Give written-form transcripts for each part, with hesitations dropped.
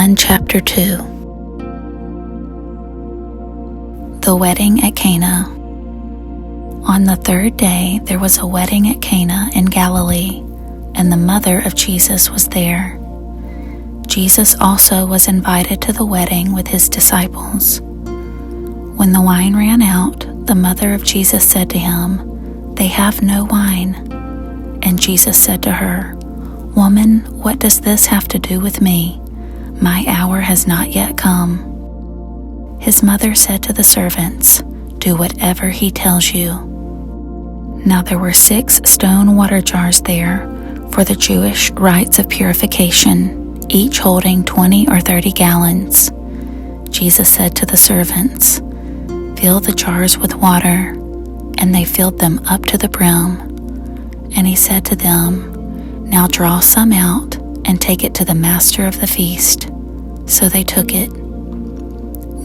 John chapter 2. The wedding at Cana. On the third day there was a wedding at Cana in Galilee, and the mother of Jesus was there. Jesus also was invited to the wedding with his disciples. When the wine ran out, the mother of Jesus said to him, "They have no wine." And Jesus said to her, "Woman, what does this have to do with me? My hour has not yet come." His mother said to the servants, "Do whatever he tells you." Now there were 6 stone water jars there for the Jewish rites of purification, each holding 20 or 30 gallons. Jesus said to the servants, "Fill the jars with water," and they filled them up to the brim. And he said to them, "Now draw some out and take it to the master of the feast." So they took it.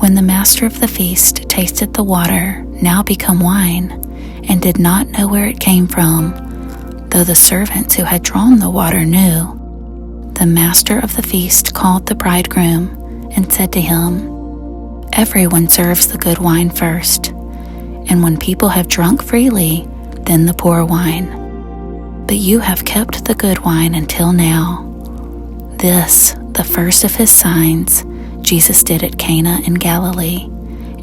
When the master of the feast tasted the water, now become wine, and did not know where it came from, though the servants who had drawn the water knew, the master of the feast called the bridegroom and said to him, "Everyone serves the good wine first, and when people have drunk freely, then the poor wine. But you have kept the good wine until now." This, the first of his signs, Jesus did at Cana in Galilee,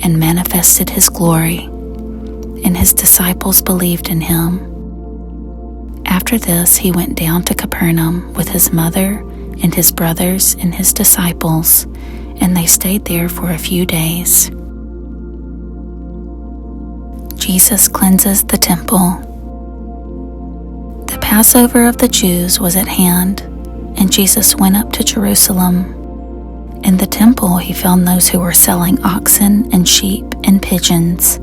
and manifested his glory, and his disciples believed in him. After this he went down to Capernaum with his mother and his brothers and his disciples, and they stayed there for a few days. Jesus cleanses the temple. The Passover of the Jews was at hand, and Jesus went up to Jerusalem. In the temple he found those who were selling oxen and sheep and pigeons,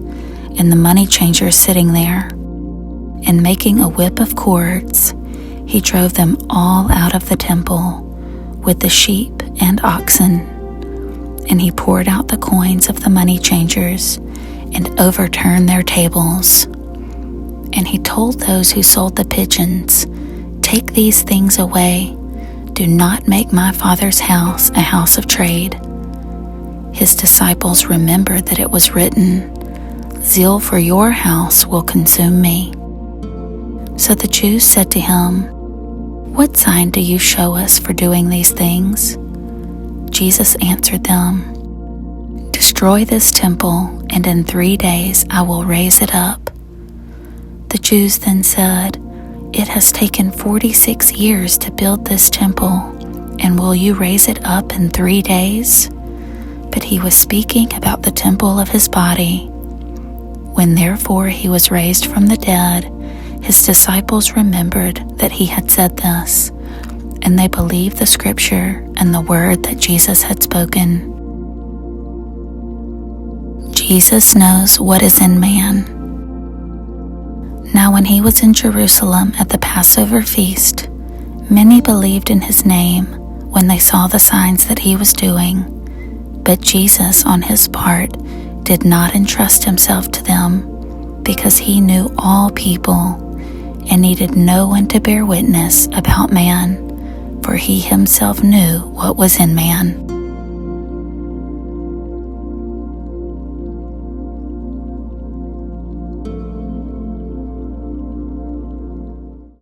and the money changers sitting there. And making a whip of cords, he drove them all out of the temple with the sheep and oxen. And he poured out the coins of the money changers and overturned their tables. And he told those who sold the pigeons, "Take these things away. Do not make my Father's house a house of trade." His disciples remembered that it was written, "Zeal for your house will consume me." So the Jews said to him, "What sign do you show us for doing these things?" Jesus answered them, "Destroy this temple, and in 3 days I will raise it up." The Jews then said, "It has taken 46 years to build this temple, and will you raise it up in 3 days?" But he was speaking about the temple of his body. When therefore he was raised from the dead, his disciples remembered that he had said this, and they believed the scripture and the word that Jesus had spoken. Jesus knows what is in man. Now when he was in Jerusalem at the Passover feast, many believed in his name when they saw the signs that he was doing. But Jesus, on his part, did not entrust himself to them, because he knew all people and needed no one to bear witness about man, for he himself knew what was in man.